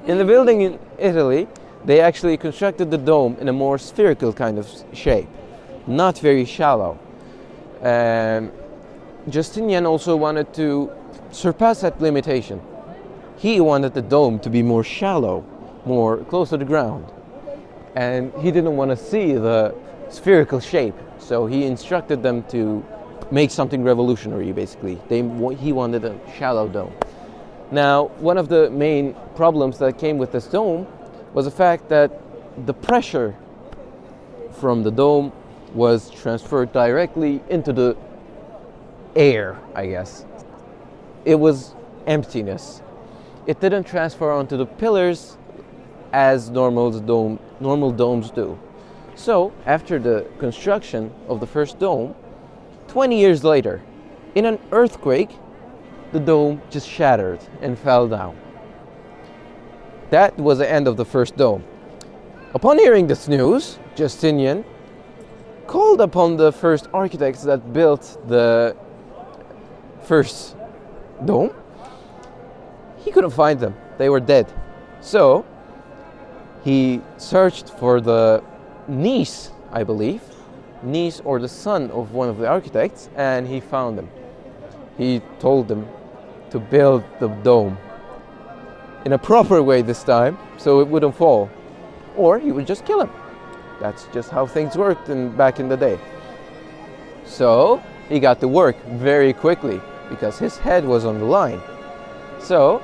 In the building in Italy, they actually constructed the dome in a more spherical kind of shape, not very shallow. Um, Justinian also wanted to surpass that limitation. He wanted the dome to be more shallow, more close to the ground. And he didn't want to see the spherical shape, so he instructed them to make something revolutionary, basically. He wanted a shallow dome. Now, one of the main problems that came with this dome was the fact that the pressure from the dome was transferred directly into the air, I guess. It was emptiness. It didn't transfer onto the pillars as normal domes do. So, after the construction of the first dome, 20 years later, in an earthquake, the dome just shattered and fell down. That was the end of the first dome. Upon hearing this news, Justinian called upon the first architects that built the first dome. He couldn't find them. They were dead. So he searched for the niece, I believe, niece or the son of one of the architects, and he found them. He told them to build the dome in a proper way this time, so it wouldn't fall, or he would just kill him. That's just how things worked back in the day. So he got to work very quickly because his head was on the line. So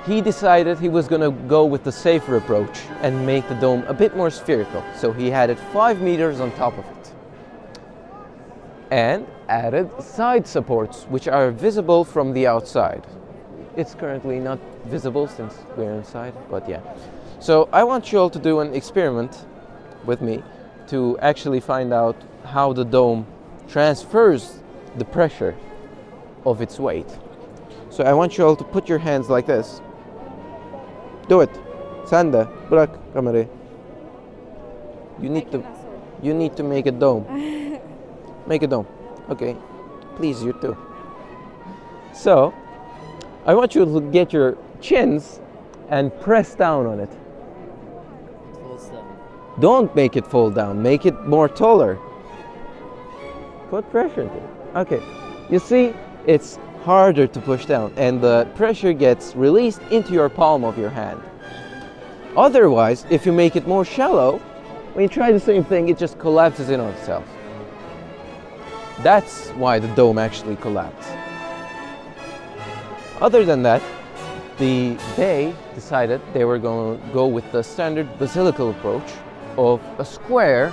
he decided he was going to go with the safer approach and make the dome a bit more spherical. So he had it 5 meters on top of it and added side supports which are visible from the outside. It's currently not visible since we're inside, but yeah. So I want you all to do an experiment with me to actually find out how the dome transfers the pressure of its weight. So I want you all to put your hands like this. Do it. Sen de bırak kamerayı. You need to make a dome. Make a dome. Okay. Please, you too. So I want you to get your chins and press down on it. Don't make it fall down. Make it more taller. Put pressure into it. Okay. You see, it's harder to push down and the pressure gets released into your palm of your hand. Otherwise, if you make it more shallow, when you try the same thing, it just collapses in on itself. That's why the dome actually collapsed. Other than that, they decided they were going to go with the standard basilical approach of a square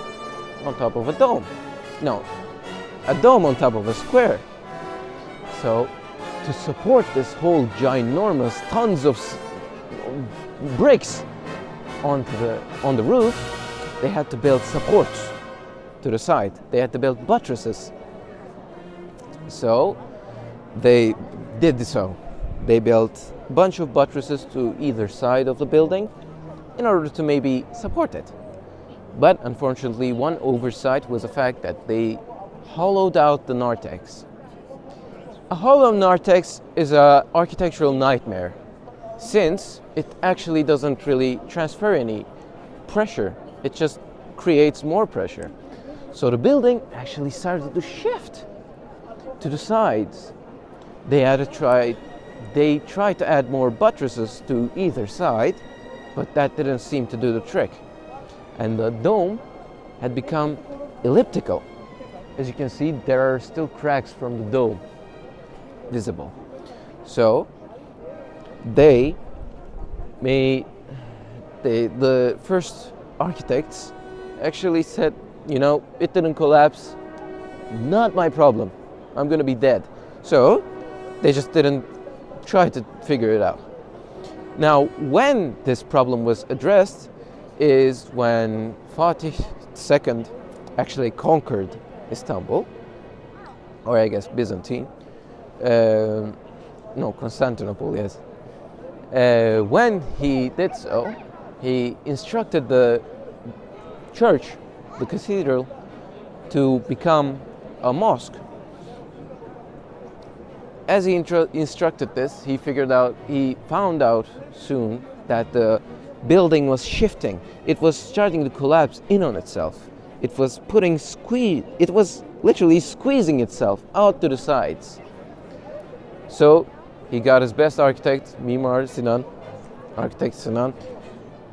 on top of a dome. No, a dome on top of a square. So, to support this whole ginormous tons of bricks on the roof, they had to build supports to the side. They had to build buttresses. So, they did so. They built a bunch of buttresses to either side of the building in order to maybe support it. But unfortunately, one oversight was the fact that they hollowed out the narthex. A hollow narthex is an architectural nightmare since it actually doesn't really transfer any pressure. It just creates more pressure. So the building actually started to shift to the sides. They tried to add more buttresses to either side, but that didn't seem to do the trick. And the dome had become elliptical. As you can see, there are still cracks from the dome visible. So the first architects actually said, it didn't collapse, not my problem, I'm gonna be dead. So they just didn't try to figure it out. Now, when this problem was addressed is when Fatih II actually conquered Istanbul, or I guess Byzantine. Constantinople, yes. When he did so, he instructed the church, the cathedral, to become a mosque. As he instructed this, he found out soon that the building was shifting. It was starting to collapse in on itself. It was it was literally squeezing itself out to the sides. So he got his best architect, architect Sinan,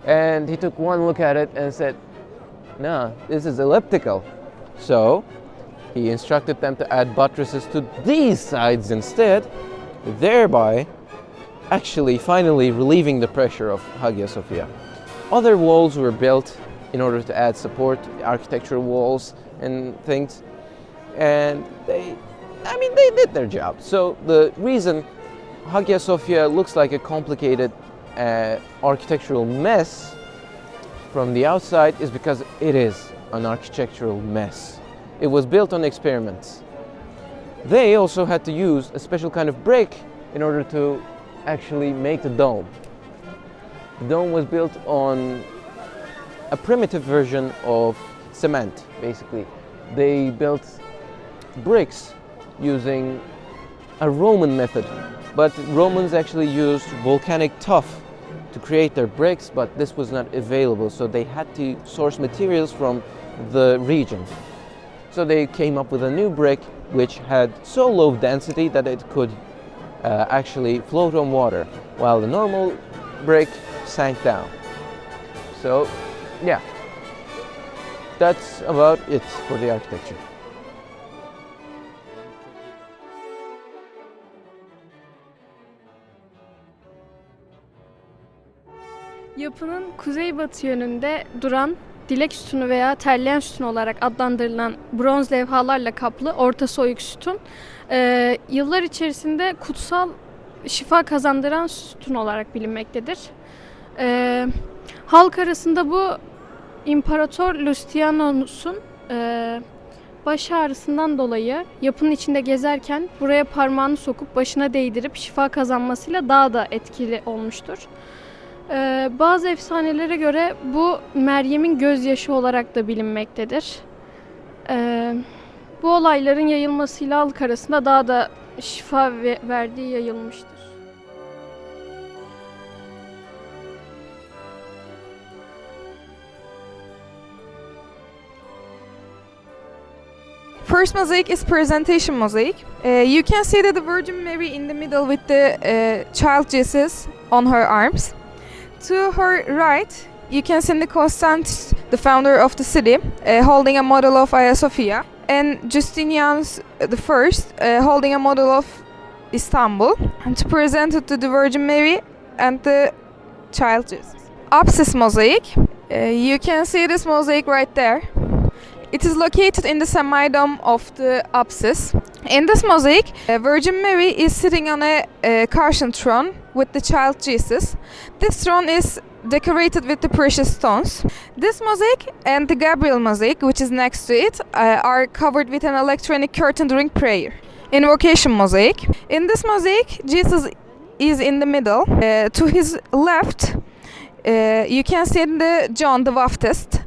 and he took one look at it and said, "Nah, this is elliptical." So he instructed them to add buttresses to these sides instead, thereby actually finally relieving the pressure of Hagia Sophia. Other walls were built in order to add support, architectural walls and things, and they did their job. So the reason Hagia Sophia looks like a complicated architectural mess from the outside is because it is an architectural mess. It was built on experiments. They also had to use a special kind of brick in order to actually make the dome. The dome was built on a primitive version of cement, basically. They built bricks using a Roman method, but Romans actually used volcanic tuff to create their bricks, but this was not available, so they had to source materials from the region. So they came up with a new brick which had so low density that it could actually float on water, while the normal brick sank down. So yeah, that's about it for the architecture. Yapının kuzeybatı yönünde duran dilek sütunu veya terleyen sütun olarak adlandırılan bronz levhalarla kaplı ortası oyuk sütun, yıllar içerisinde kutsal şifa kazandıran sütun olarak bilinmektedir. Halk arasında bu İmparator Lucianus'un baş ağrısından dolayı yapının içinde gezerken buraya parmağını sokup başına değdirip şifa kazanmasıyla daha da etkili olmuştur. Bazı efsanelere göre bu Meryem'in gözyaşı olarak da bilinmektedir. Bu olayların yayılmasıyla halk arasında daha da şifa verdiği yayılmıştır. First mosaic is presentation mosaic. You can see that the Virgin Mary in the middle with the child Jesus on her arms. To her right, you can see the Constance, the founder of the city, holding a model of Hagia Sophia, and Justinianus the First holding a model of Istanbul, and to present it to the Virgin Mary and the child Jesus. Apsis mosaic. You can see this mosaic right there. It is located in the semi-dome of the apsis. In this mosaic, Virgin Mary is sitting on a Cartian throne with the child Jesus. This throne is decorated with the precious stones. This mosaic and the Gabriel mosaic, which is next to it, are covered with an electronic curtain during prayer. Invocation mosaic. In this mosaic, Jesus is in the middle. To his left, you can see the John the Baptist.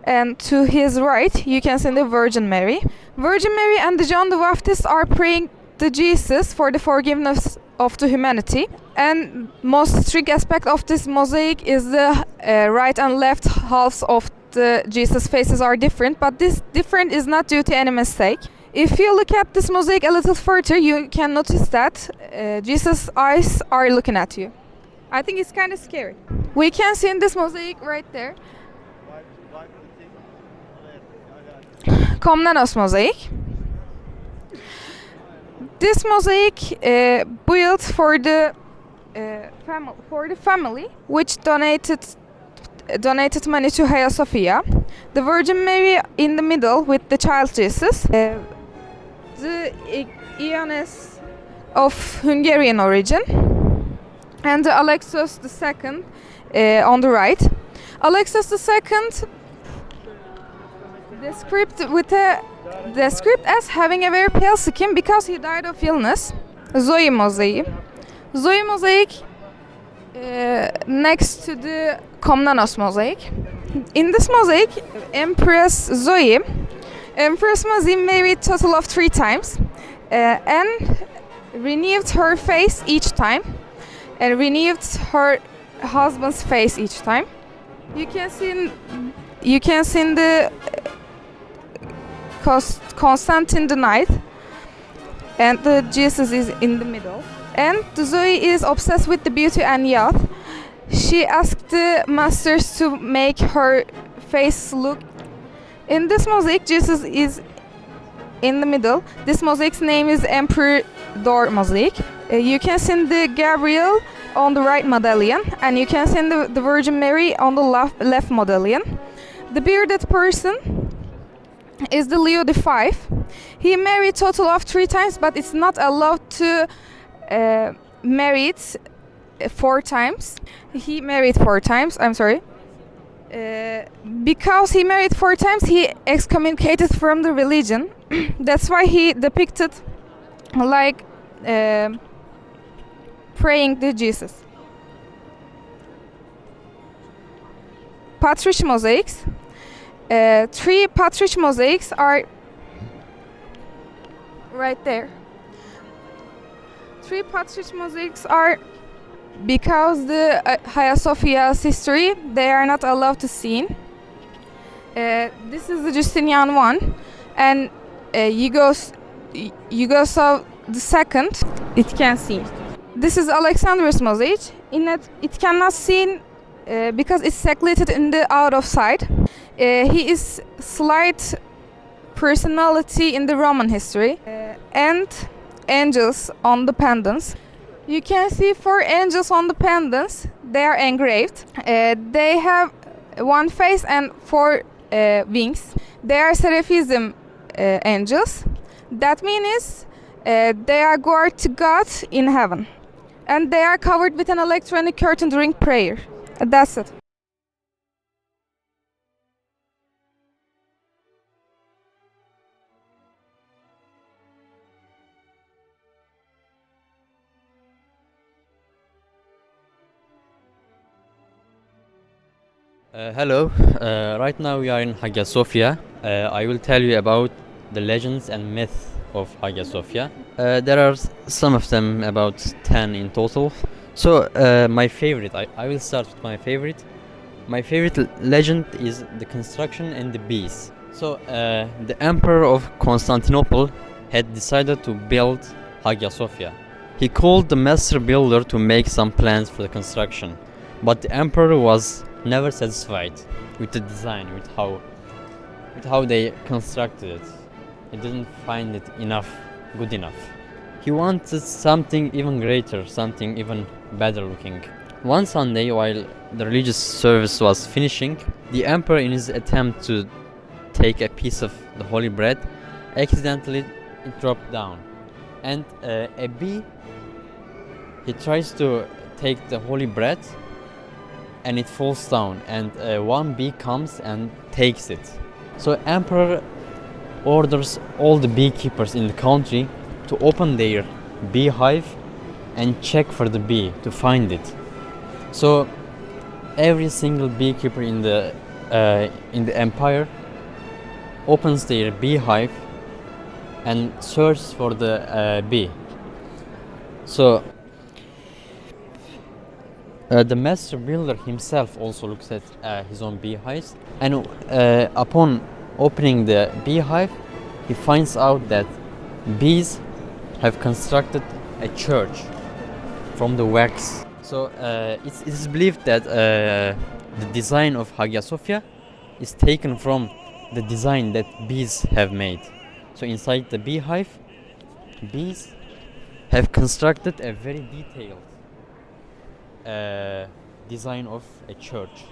And to his right, you can see the Virgin Mary. Virgin Mary and the John the Baptist are praying to Jesus for the forgiveness of the humanity. And most strict aspect of this mosaic is the right and left halves of the Jesus faces are different, but this different is not due to any mistake. If you look at this mosaic a little further, you can notice that Jesus' eyes are looking at you. I think it's kind of scary. We can see in this mosaic right there Komnenos mosaic. This mosaic built for the family which donated money to Hagia Sophia. The Virgin Mary in the middle with the child Jesus. The Ioannis of Hungarian origin, and the Alexios II on the right. Alexios II described as having a very pale skin because he died of illness. Zoe mosaic. Zoe mosaic next to the Komnenos mosaic. In this mosaic, Empress was married total of 3 times and renewed her face each time and renewed her husband's face each time. You can see in the Constantine the Ninth, and the Jesus is in the middle. And Zoe is obsessed with the beauty and youth. She asked the masters to make her face look. In this mosaic, Jesus is in the middle. This mosaic's name is Emperor Door mosaic. You can see the Gabriel on the right medallion, and you can see the Virgin Mary on the left medallion. The bearded person is the Leo V. He married total of 3 times, but it's not allowed to marry it 4 times. He married 4 times. I'm sorry. Because he married 4 times, he excommunicated from the religion. That's why he depicted like praying to Jesus. Patriarch mosaics. 3 patriarch mosaics are right there. 3 patriarch mosaics are because the Haghia Sophia's history, they are not allowed to see. This is the Justinian one, and you go so the second, it can see. This is Alexander's mosaic. In it cannot see because it's seclated in the out of sight. He is slight personality in the Roman history, and angels on the pendants. You can see 4 angels on the pendants. They are engraved. They have 1 face and 4 wings. They are seraphism angels. That means they are guard to God in heaven, and they are covered with an electronic curtain during prayer. That's it. Hello, right now we are in Haghia Sophia. I will tell you about the legends and myths of Haghia Sophia. There are some of them, about 10 in total. So my favorite, I will start with my favorite. My favorite legend is the construction and the bees. So the Emperor of Constantinople had decided to build Haghia Sophia. He called the master builder to make some plans for the construction, but the emperor was never satisfied with the design, with how they constructed it. He didn't find it good enough. He wanted something even greater, something even better looking. One Sunday, while the religious service was finishing, the emperor, in his attempt to take a piece of the holy bread, accidentally it dropped down, and a bee, he tries to take the holy bread, and it falls down, and 1 bee comes and takes it. So emperor orders all the beekeepers in the country to open their beehive and check for the bee to find it. So every single beekeeper in the empire opens their beehive and searches for the bee. So the master builder himself also looks at his own beehives, and upon opening the beehive, he finds out that bees have constructed a church from the wax. So it is believed that the design of Haghia Sophia is taken from the design that bees have made. So inside the beehive, bees have constructed a very detailed design of a church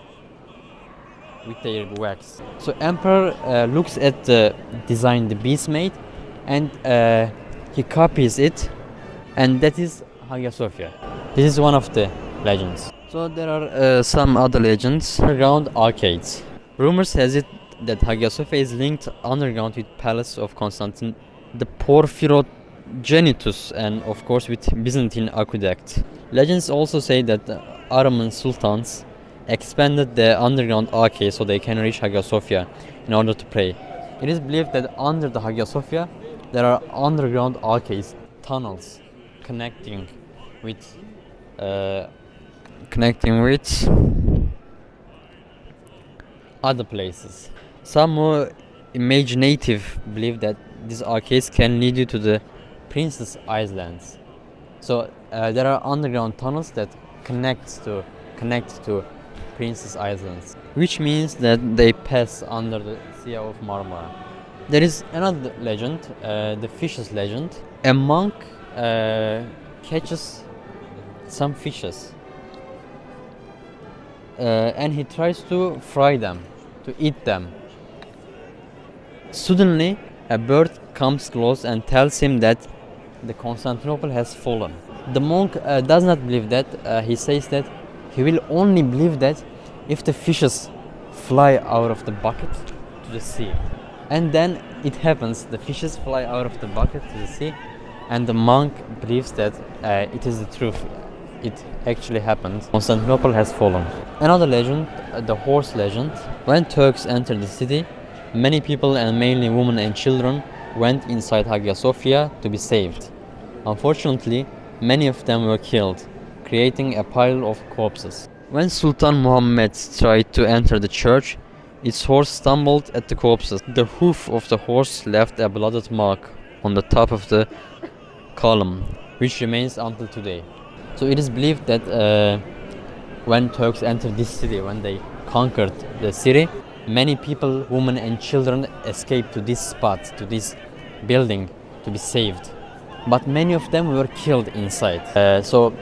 with their wax. So emperor looks at the design the bees made, and he copies it, and that is Haghia Sophia. This is one of the legends. So there are some other legends. Underground arcades. Rumors has it that Haghia Sophia is linked underground with Palace of Constantine the Porphyrogenitus, and of course with Byzantine aqueduct. Legends also say that the Ottoman sultans expanded the underground arcade so they can reach Haghia Sophia in order to pray. It is believed that under the Haghia Sophia there are underground arcades, tunnels connecting with connecting with other places. Some more imaginative believe that these arcades can lead you to the Princess Islands. So there are underground tunnels that connect to Princess Islands, which means that they pass under the Sea of Marmara. There is another legend, the fishes legend. A monk catches some fishes and he tries to fry them, to eat them. Suddenly, a bird comes close and tells him that the Constantinople has fallen. The monk does not believe that. He says that he will only believe that if the fishes fly out of the bucket to the sea. And then it happens, the fishes fly out of the bucket to the sea, and the monk believes that it is the truth. It actually happened. Constantinople has fallen. Another legend, the horse legend. When Turks entered the city, many people and mainly women and children went inside Hagia Sophia to be saved. Unfortunately, many of them were killed, creating a pile of corpses. When Sultan Muhammad tried to enter the church, its horse stumbled at the corpses. The hoof of the horse left a blooded mark on the top of the column, which remains until today. So it is believed that when Turks entered this city, when they conquered the city, many people, women and children escaped to this spot, to this building to be saved. But many of them were killed inside. So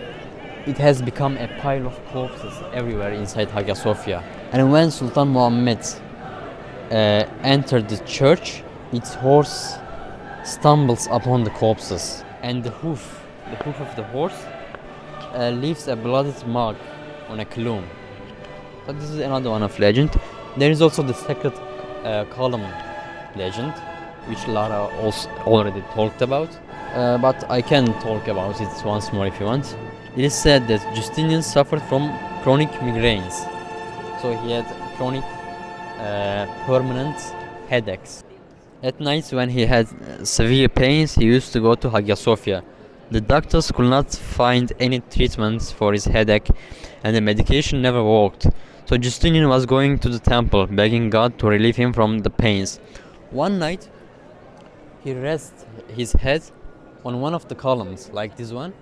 it has become a pile of corpses everywhere inside Hagia Sophia. And when Sultan Muhammad entered the church, its horse stumbles upon the corpses, and the hoof of the horse leaves a blooded mark on a column. So this is another one of legend. There is also the sacred column legend, which Lara also already talked about, but I can talk about it once more if you want. It is said that Justinian suffered from chronic migraines. So he had chronic permanent headaches. At nights when he had severe pains, he used to go to Hagia Sophia. The doctors could not find any treatments for his headache and the medication never worked. So Justinian was going to the temple, begging God to relieve him from the pains. One night, he rests his head on one of the columns, like this one,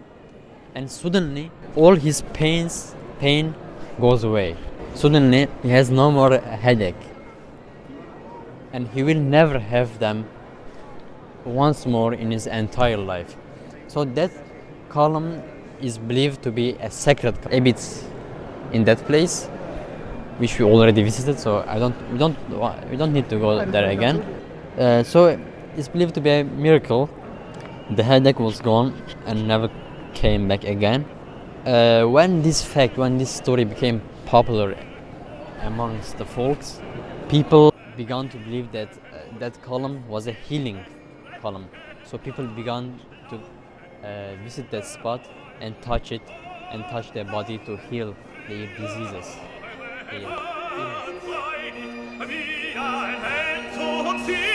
and suddenly all his pain goes away. Suddenly he has no more headache, and he will never have them once more in his entire life. So that column is believed to be a sacred abbot in that place, which we already visited. So we don't need to go there again. So it's believed to be a miracle. The headache was gone and never came back again. When this story became popular amongst the folks, people began to believe that that column was a healing column. So people began to visit that spot and touch it and touch their body to heal their diseases. Their illnesses.